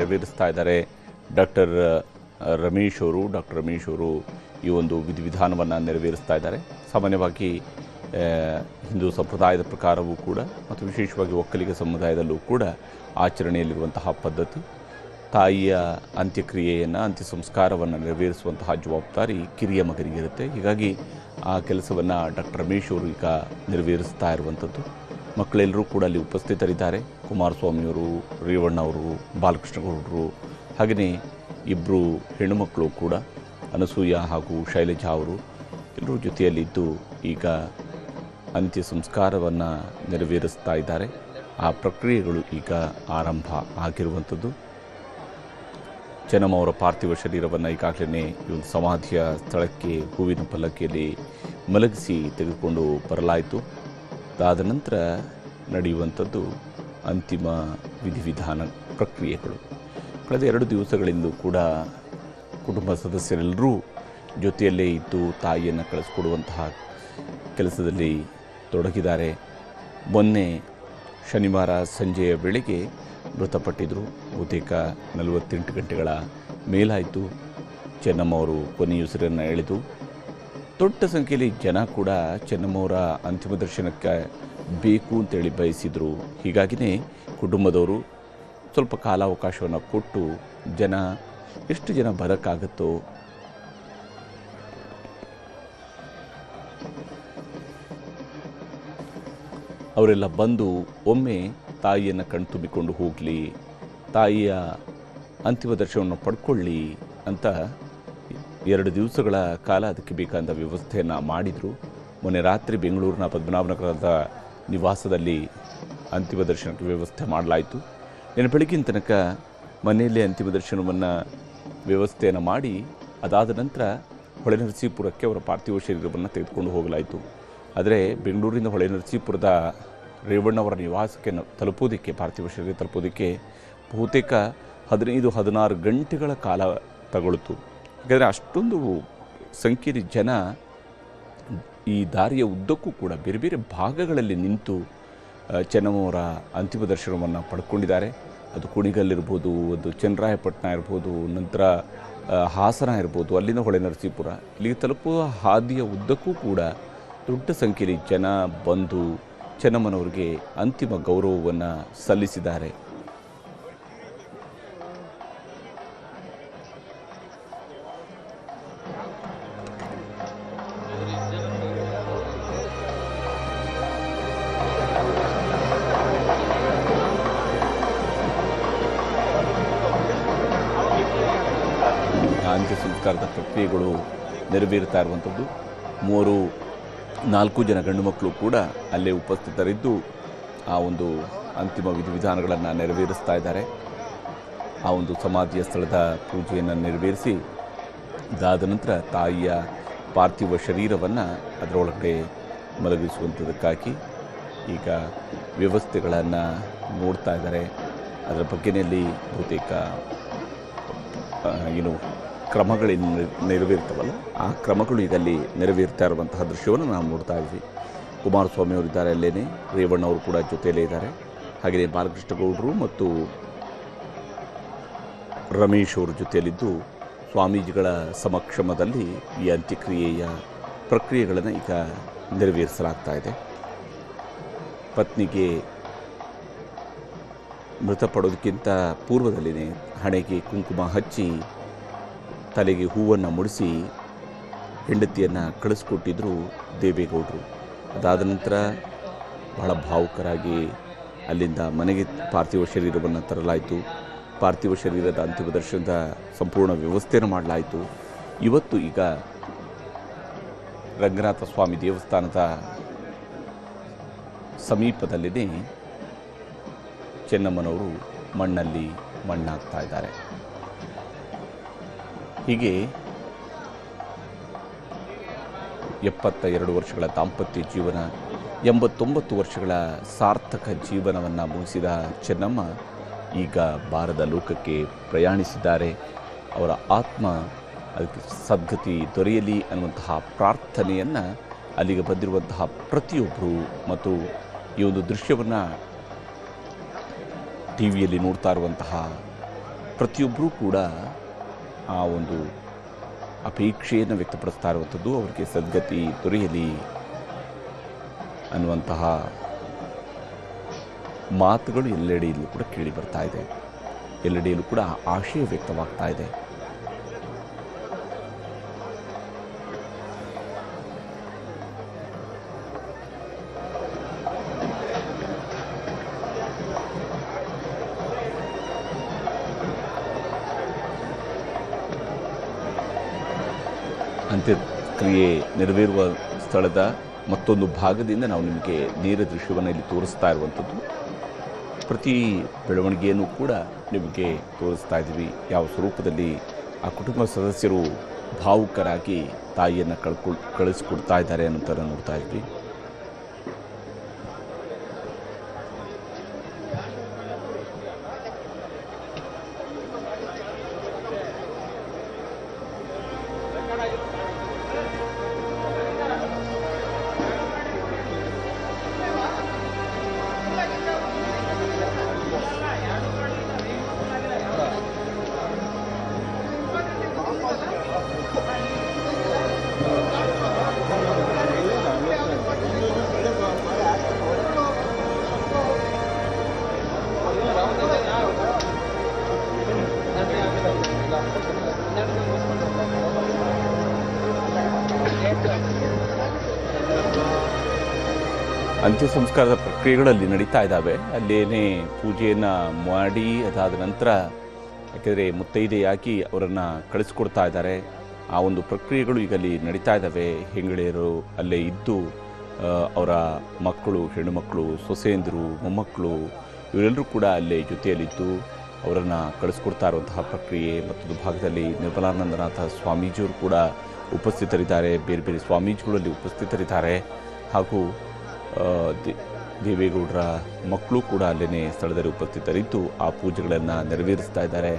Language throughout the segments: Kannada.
ನೆರವೇರಿಸ್ತಾ ಇದ್ದಾರೆ ಡಾಕ್ಟರ್ ರಮೇಶ್ ಅವರು ಈ ಒಂದು ವಿಧಿವಿಧಾನವನ್ನು ನೆರವೇರಿಸ್ತಾ ಇದ್ದಾರೆ. ಸಾಮಾನ್ಯವಾಗಿ ಹಿಂದೂ ಸಂಪ್ರದಾಯದ ಪ್ರಕಾರವೂ ಕೂಡ ಮತ್ತು ವಿಶೇಷವಾಗಿ ಒಕ್ಕಲಿಗ ಸಮುದಾಯದಲ್ಲೂ ಕೂಡ ಆಚರಣೆಯಲ್ಲಿರುವಂತಹ ಪದ್ಧತಿ. ತಾಯಿಯ ಅಂತ್ಯಕ್ರಿಯೆಯನ್ನು, ಅಂತ್ಯ ಸಂಸ್ಕಾರವನ್ನು ನೆರವೇರಿಸುವಂತಹ ಜವಾಬ್ದಾರಿ ಕಿರಿಯ ಮಗನಿಗಿರುತ್ತೆ. ಹೀಗಾಗಿ ಆ ಕೆಲಸವನ್ನು ಡಾಕ್ಟರ್ ರಮೇಶ್ ಅವರು ಈಗ ನೆರವೇರಿಸ್ತಾ ಇರುವಂಥದ್ದು. ಮಕ್ಕಳೆಲ್ಲರೂ ಕೂಡ ಅಲ್ಲಿ ಉಪಸ್ಥಿತರಿದ್ದಾರೆ. ಕುಮಾರಸ್ವಾಮಿಯವರು, ರೇವಣ್ಣವರು, ಬಾಲಕೃಷ್ಣಗೌಡರು, ಹಾಗೆಯೇ ಇಬ್ಬರು ಹೆಣ್ಣುಮಕ್ಕಳು ಕೂಡ ಅನಸೂಯ ಹಾಗೂ ಶೈಲಜಾ ಅವರು ಎಲ್ಲರೂ ಜೊತೆಯಲ್ಲಿದ್ದು ಈಗ ಅಂತ್ಯ ಸಂಸ್ಕಾರವನ್ನು ನೆರವೇರಿಸ್ತಾ ಇದ್ದಾರೆ. ಆ ಪ್ರಕ್ರಿಯೆಗಳು ಈಗ ಆರಂಭ ಆಗಿರುವಂಥದ್ದು. ಚೆನ್ನಮ್ಮ ಅವರ ಪಾರ್ಥಿವ ಶರೀರವನ್ನು ಈಗಾಗಲೇ ಈ ಒಂದು ಸಮಾಧಿಯ ಸ್ಥಳಕ್ಕೆ ಹೂವಿನ ಪಲ್ಲಕ್ಕಿಯಲ್ಲಿ ಮಲಗಿಸಿ ತೆಗೆದುಕೊಂಡು ಬರಲಾಯಿತು. ಅದಾದ ನಂತರ ನಡೆಯುವಂಥದ್ದು ಅಂತಿಮ ವಿಧಿವಿಧಾನ ಪ್ರಕ್ರಿಯೆಗಳು. ಕಳೆದ 2 ದಿವಸಗಳಿಂದಲೂ ಕೂಡ ಕುಟುಂಬ ಸದಸ್ಯರೆಲ್ಲರೂ ಜೊತೆಯಲ್ಲೇ ಇದ್ದು ತಾಯಿಯನ್ನು ಕಳಿಸ್ಕೊಡುವಂತಹ ಕೆಲಸದಲ್ಲಿ ತೊಡಗಿದ್ದಾರೆ. ಮೊನ್ನೆ ಶನಿವಾರ ಸಂಜೆಯ ವೇಳೆಗೆ ಮೃತಪಟ್ಟಿದ್ದರು. ಬಹುತೇಕ 48 ಗಂಟೆಗಳ ಮೇಲಾಯಿತು ಚೆನ್ನಮ್ಮವರು ಕೊನೆಯುಸಿರನ್ನು ಎಳೆದು. ದೊಡ್ಡ ಸಂಖ್ಯೆಯಲ್ಲಿ ಜನ ಕೂಡ ಚೆನ್ನಮ್ಮವರ ಅಂತಿಮ ದರ್ಶನಕ್ಕೆ ಬೇಕು ಅಂತೇಳಿ ಬಯಸಿದರು. ಹೀಗಾಗಿಯೇ ಕುಟುಂಬದವರು ಸ್ವಲ್ಪ ಕಾಲಾವಕಾಶವನ್ನು ಕೊಟ್ಟು ಎಷ್ಟು ಜನ ಬರೋಕ್ಕಾಗುತ್ತೋ ಅವರೆಲ್ಲ ಬಂದು ಒಮ್ಮೆ ತಾಯಿಯನ್ನು ಕಣ್ತುಂಬಿಕೊಂಡು ಹೋಗಲಿ, ತಾಯಿಯ ಅಂತಿಮ ದರ್ಶನವನ್ನು ಪಡ್ಕೊಳ್ಳಿ ಅಂತ 2 ದಿವಸಗಳ ಕಾಲ ಅದಕ್ಕೆ ಬೇಕಾದ ವ್ಯವಸ್ಥೆಯನ್ನು ಮಾಡಿದರು. ಮೊನ್ನೆ ರಾತ್ರಿ ಬೆಂಗಳೂರಿನ ಪದ್ಮನಾಭನಗರದ ನಿವಾಸದಲ್ಲಿ ಅಂತಿಮ ದರ್ಶನಕ್ಕೆ ವ್ಯವಸ್ಥೆ ಮಾಡಲಾಯಿತು. ನಿನ್ನೆ ಬೆಳಗಿನ ತನಕ ಮನೆಯಲ್ಲೇ ಅಂತಿಮ ದರ್ಶನವನ್ನು ವ್ಯವಸ್ಥೆಯನ್ನು ಮಾಡಿ ಅದಾದ ನಂತರ ಹೊಳೆನರಸೀಪುರಕ್ಕೆ ಅವರ ಪಾರ್ಥಿವ ಶರೀರವನ್ನು ತೆಗೆದುಕೊಂಡು ಹೋಗಲಾಯಿತು. ಆದರೆ ಬೆಂಗಳೂರಿನ ಹೊಳೆನರಸೀಪುರದ ರೇವಣ್ಣವರ ನಿವಾಸಕ್ಕೆ ತಲುಪೋದಕ್ಕೆ, ಪಾರ್ಥಿವ ಶರೀರ ತಲುಪೋದಕ್ಕೆ ಬಹುತೇಕ 15-16 ಗಂಟೆಗಳ ಕಾಲ ತಗೊಳ್ತು. ಯಾಕಂದರೆ ಅಷ್ಟೊಂದು ಸಂಖ್ಯೆಯ ಜನ ಈ ದಾರಿಯ ಉದ್ದಕ್ಕೂ ಕೂಡ ಬೇರೆ ಬೇರೆ ಭಾಗಗಳಲ್ಲಿ ನಿಂತು ಚೆನ್ನಮ್ಮವರ ಅಂತಿಮ ದರ್ಶನವನ್ನು ಪಡ್ಕೊಂಡಿದ್ದಾರೆ. ಅದು ಕುಣಿಗಲ್ಲಿರ್ಬೋದು, ಅದು ಚನ್ನರಾಯಪಟ್ಟಣ ಇರ್ಬೋದು, ನಂತರ ಹಾಸನ ಇರ್ಬೋದು, ಅಲ್ಲಿನ ಹೊಳೆನರಸೀಪುರ, ಇಲ್ಲಿಗೆ ತಲುಪುವ ಹಾದಿಯ ಉದ್ದಕ್ಕೂ ಕೂಡ ದೊಡ್ಡ ಸಂಖ್ಯೆಯಲ್ಲಿ ಜನ ಬಂದು ಚೆನ್ನಮ್ಮನವರಿಗೆ ಅಂತಿಮ ಗೌರವವನ್ನು ಸಲ್ಲಿಸಿದ್ದಾರೆ. ಅಂತ್ಯ ಸಂಸ್ಕಾರದ ಪ್ರಕ್ರಿಯೆಗಳು ನೆರವೇರುತ್ತಾ ಇರುವಂಥದ್ದು. 4 ಜನ ಗಂಡು ಮಕ್ಕಳು ಕೂಡ ಅಲ್ಲೇ ಉಪಸ್ಥಿತರಿದ್ದು ಆ ಒಂದು ಅಂತಿಮ ವಿಧಿವಿಧಾನಗಳನ್ನು ನೆರವೇರಿಸ್ತಾ ಇದ್ದಾರೆ. ಆ ಒಂದು ಸಮಾಧಿಯ ಸ್ಥಳದ ಪೂಜೆಯನ್ನು ನೆರವೇರಿಸಿ ಇದಾದ ನಂತರ ತಾಯಿಯ ಪಾರ್ಥಿವ ಶರೀರವನ್ನು ಅದರೊಳಗಡೆ ಮಲಗಿಸುವಂಥದ್ದಕ್ಕಾಗಿ ಈಗ ವ್ಯವಸ್ಥೆಗಳನ್ನು ನೋಡ್ತಾ ಇದ್ದಾರೆ. ಅದರ ಬಗ್ಗೆಯಲ್ಲಿ ಬಹುತೇಕ ಕ್ರಮಗಳೇನು ನೆರವೇರ್ತವಲ್ಲ, ಆ ಕ್ರಮಗಳು ಈಗ ಅಲ್ಲಿ ನೆರವೇರ್ತಾ ಇರುವಂತಹ ದೃಶ್ಯವನ್ನು ನಾವು ನೋಡ್ತಾ ಇದ್ವಿ. ಕುಮಾರಸ್ವಾಮಿ ಅವರಿದ್ದಾರೆ, ಅಲ್ಲೇ ರೇವಣ್ಣವರು ಕೂಡ ಜೊತೆಯಲ್ಲೇ ಇದ್ದಾರೆ. ಹಾಗೆಯೇ ಬಾಲಕೃಷ್ಣಗೌಡರು ಮತ್ತು ರಮೇಶ್ ಅವರು ಜೊತೆಯಲ್ಲಿದ್ದು ಸ್ವಾಮೀಜಿಗಳ ಸಮಕ್ಷಮದಲ್ಲಿ ಈ ಅಂತ್ಯಕ್ರಿಯೆಯ ಪ್ರಕ್ರಿಯೆಗಳನ್ನು ಈಗ ನೆರವೇರಿಸಲಾಗ್ತಾ ಇದೆ. ಪತ್ನಿಗೆ ಮೃತಪಡೋದಕ್ಕಿಂತ ಪೂರ್ವದಲ್ಲಿನೇ ಹಣೆಗೆ ಕುಂಕುಮ ಹಚ್ಚಿ ತಲೆಗೆ ಹೂವನ್ನು ಮುಡಿಸಿ ಹೆಂಡತಿಯನ್ನು ಕಳಿಸ್ಕೊಟ್ಟಿದ್ರು ದೇವೇಗೌಡರು. ಅದಾದ ನಂತರ ಬಹಳ ಭಾವುಕರಾಗಿ ಅಲ್ಲಿಂದ ಮನೆಗೆ ಪಾರ್ಥಿವ ಶರೀರವನ್ನು ತರಲಾಯಿತು. ಪಾರ್ಥಿವ ಶರೀರದ ಅಂತಿಮ ದರ್ಶನದ ಸಂಪೂರ್ಣ ವ್ಯವಸ್ಥೆಯನ್ನು ಮಾಡಲಾಯಿತು. ಇವತ್ತು ಈಗ ರಂಗನಾಥ ಸ್ವಾಮಿ ದೇವಸ್ಥಾನದ ಸಮೀಪದಲ್ಲಿನೇ ಚೆನ್ನಮ್ಮನವರು ಮಣ್ಣಲ್ಲಿ ಮಣ್ಣಾಗ್ತಾ ಇದ್ದಾರೆ. ಹೀಗೆ 72 ವರ್ಷಗಳ ದಾಂಪತ್ಯ ಜೀವನ, 89 ವರ್ಷಗಳ ಸಾರ್ಥಕ ಜೀವನವನ್ನು ಮುಗಿಸಿದ ಚೆನ್ನಮ್ಮ ಈಗ ಬಾರದ ಲೋಕಕ್ಕೆ ಪ್ರಯಾಣಿಸಿದ್ದಾರೆ. ಅವರ ಆತ್ಮ ಅದಕ್ಕೆ ಸದ್ಗತಿ ದೊರೆಯಲಿ ಅನ್ನುವಂತಹ ಪ್ರಾರ್ಥನೆಯನ್ನು ಅಲ್ಲಿಗೆ ಬಂದಿರುವಂತಹ ಪ್ರತಿಯೊಬ್ಬರು ಮತ್ತು ಈ ಒಂದು ದೃಶ್ಯವನ್ನು ಟಿ ವಿಯಲ್ಲಿ ನೋಡ್ತಾ ಇರುವಂತಹ ಪ್ರತಿಯೊಬ್ಬರೂ ಕೂಡ ಆ ಒಂದು ಅಪೇಕ್ಷೆಯನ್ನು ವ್ಯಕ್ತಪಡಿಸ್ತಾ ಇರುವಂಥದ್ದು ಅವರಿಗೆ ಸದ್ಗತಿ ದೊರೆಯಲಿ ಅನ್ನುವಂತಹ ಮಾತುಗಳು ಎಲ್ಲೆಡೆಯಲ್ಲೂ ಕೂಡ ಕೇಳಿ ಬರ್ತಾ ಇದೆ. ಎಲ್ಲೆಡೆಯಲ್ಲೂ ಕೂಡ ಆಶಯ ವ್ಯಕ್ತವಾಗ್ತಾ ಇದೆ. ಅಂತ್ಯಕ್ರಿಯೆ ನೆರವೇರುವ ಸ್ಥಳದ ಮತ್ತೊಂದು ಭಾಗದಿಂದ ನಾವು ನಿಮಗೆ ನೇರ ದೃಶ್ಯವನ್ನು ಇಲ್ಲಿ ತೋರಿಸ್ತಾ ಇರುವಂಥದ್ದು. ಪ್ರತಿ ಬೆಳವಣಿಗೆಯನ್ನು ಕೂಡ ನಿಮಗೆ ತೋರಿಸ್ತಾ ಇದ್ದೀವಿ. ಯಾವ ಸ್ವರೂಪದಲ್ಲಿ ಆ ಕುಟುಂಬ ಸದಸ್ಯರು ಭಾವುಕರಾಗಿ ತಾಯಿಯನ್ನು ಕಳಿಸ್ಕೊಡ್ತಾ ಇದ್ದಾರೆ ಅನ್ನೋದನ್ನು ನೋಡ್ತಾ ಇದ್ವಿ. ಅಂತ್ಯ ಸಂಸ್ಕಾರದ ಪ್ರಕ್ರಿಯೆಗಳಲ್ಲಿ ನಡೀತಾ ಇದ್ದಾವೆ. ಅಲ್ಲೇನೇ ಪೂಜೆಯನ್ನು ಮಾಡಿ ಅದಾದ ನಂತರ ಯಾಕೆಂದರೆ ಮುತ್ತೈದೆಯಾಗಿ ಅವರನ್ನು ಕಳಿಸ್ಕೊಡ್ತಾ ಇದ್ದಾರೆ. ಆ ಒಂದು ಪ್ರಕ್ರಿಯೆಗಳು ಈಗ ಅಲ್ಲಿ ನಡೀತಾ ಇದ್ದಾವೆ. ಹೆಂಗಳೆಯರು ಅಲ್ಲೇ ಇದ್ದು ಅವರ ಮಕ್ಕಳು, ಹೆಣ್ಣುಮಕ್ಕಳು, ಸೊಸೆಯಂದಿರು, ಮೊಮ್ಮಕ್ಕಳು ಇವರೆಲ್ಲರೂ ಕೂಡ ಅಲ್ಲೇ ಜೊತೆಯಲ್ಲಿದ್ದು ಅವರನ್ನು ಕಳಿಸ್ಕೊಡ್ತಾ ಇರುವಂತಹ ಪ್ರಕ್ರಿಯೆ. ಮತ್ತೊಂದು ಭಾಗದಲ್ಲಿ ನಿರ್ಮಲಾನಂದನಾಥ ಸ್ವಾಮೀಜಿಯವರು ಕೂಡ ಉಪಸ್ಥಿತರಿದ್ದಾರೆ. ಬೇರೆ ಬೇರೆ ಸ್ವಾಮೀಜಿಗಳಲ್ಲಿ ಉಪಸ್ಥಿತರಿದ್ದಾರೆ. ಹಾಗೂ ದೇವೇಗೌಡರ ಮಕ್ಕಳು ಕೂಡ ಅಲ್ಲೇ ಸ್ಥಳದಲ್ಲಿ ಉಪಸ್ಥಿತರಿದ್ದು ಆ ಪೂಜೆಗಳನ್ನು ನೆರವೇರಿಸ್ತಾ ಇದ್ದಾರೆ.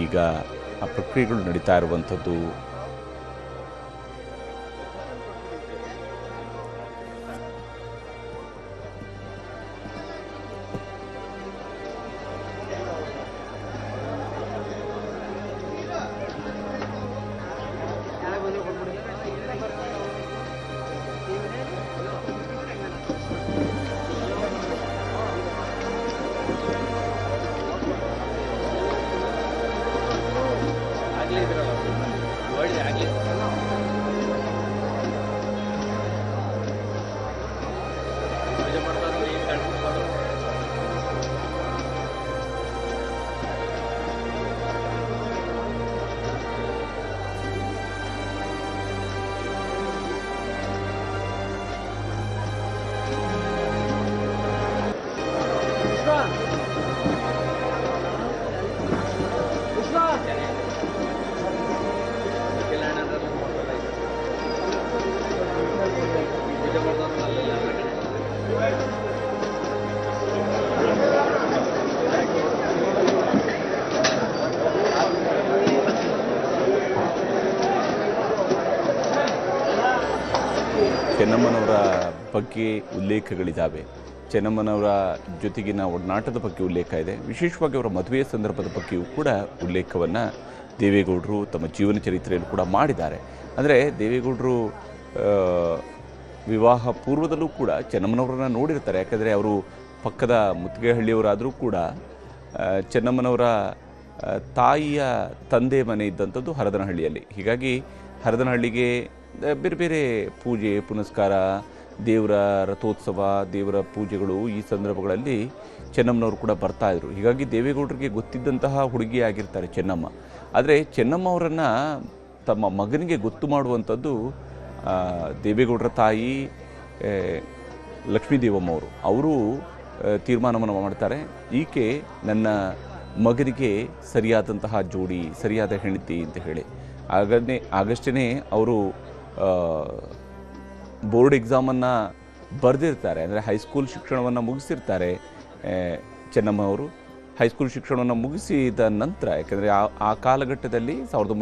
ಈಗ ಆ ಪ್ರಕ್ರಿಯೆಗಳು ನಡೀತಾ ಇರುವಂಥದ್ದು. ಚೆನ್ನಮ್ಮನವರ ಬಗ್ಗೆ ಉಲ್ಲೇಖಗಳಿದ್ದಾವೆ. ಚೆನ್ನಮ್ಮನವರ ಜೊತೆಗಿನ ಒಡನಾಟದ ಬಗ್ಗೆ ಉಲ್ಲೇಖ ಇದೆ. ವಿಶೇಷವಾಗಿ ಅವರ ಮದುವೆಯ ಸಂದರ್ಭದ ಬಗ್ಗೆಯೂ ಕೂಡ ಉಲ್ಲೇಖವನ್ನು ದೇವೇಗೌಡರು ತಮ್ಮ ಜೀವನ ಚರಿತ್ರೆಯಲ್ಲಿ ಕೂಡ ಮಾಡಿದ್ದಾರೆ. ಅಂದರೆ ದೇವೇಗೌಡರು ವಿವಾಹ ಪೂರ್ವದಲ್ಲೂ ಕೂಡ ಚೆನ್ನಮ್ಮನವರನ್ನು ನೋಡಿರ್ತಾರೆ. ಯಾಕಂದರೆ ಅವರು ಪಕ್ಕದ ಮುತ್ತಿಗೆಹಳ್ಳಿಯವರಾದರೂ ಕೂಡ ಚೆನ್ನಮ್ಮನವರ ತಾಯಿಯ ತಂದೆ ಮನೆ ಇದ್ದಂಥದ್ದು ಹರದನಹಳ್ಳಿಯಲ್ಲಿ. ಹೀಗಾಗಿ ಹರದನಹಳ್ಳಿಗೆ ಬೇರೆ ಬೇರೆ ಪೂಜೆ ಪುನಸ್ಕಾರ, ದೇವರ ರಥೋತ್ಸವ, ದೇವರ ಪೂಜೆಗಳು ಈ ಸಂದರ್ಭಗಳಲ್ಲಿ ಚೆನ್ನಮ್ಮನವರು ಕೂಡ ಬರ್ತಾಯಿದ್ರು. ಹೀಗಾಗಿ ದೇವೇಗೌಡರಿಗೆ ಗೊತ್ತಿದ್ದಂತಹ ಹುಡುಗಿಯಾಗಿರ್ತಾರೆ ಚೆನ್ನಮ್ಮ. ಆದರೆ ಚೆನ್ನಮ್ಮ ಅವರನ್ನು ತಮ್ಮ ಮಗನಿಗೆ ಗೊತ್ತು ಮಾಡುವಂಥದ್ದು ದೇವೇಗೌಡರ ತಾಯಿ ಲಕ್ಷ್ಮೀದೇವಮ್ಮ ಅವರು ತೀರ್ಮಾನವನ್ನು ಮಾಡ್ತಾರೆ. ಈಕೆ ನನ್ನ ಮಗನಿಗೆ ಸರಿಯಾದಂತಹ ಜೋಡಿ, ಸರಿಯಾದ ಹೆಂಡತಿ ಅಂತ ಹೇಳಿ. ಆಗಷ್ಟೇ ಅವರು ಬೋರ್ಡ್ ಎಕ್ಸಾಮನ್ನು ಬರೆದಿರ್ತಾರೆ. ಅಂದರೆ ಹೈಸ್ಕೂಲ್ ಶಿಕ್ಷಣವನ್ನು ಮುಗಿಸಿರ್ತಾರೆ ಚೆನ್ನಮ್ಮ ಅವರು. ಹೈಸ್ಕೂಲ್ ಶಿಕ್ಷಣವನ್ನು ಮುಗಿಸಿದ ನಂತರ, ಯಾಕೆಂದರೆ ಆ ಕಾಲಘಟ್ಟದಲ್ಲಿ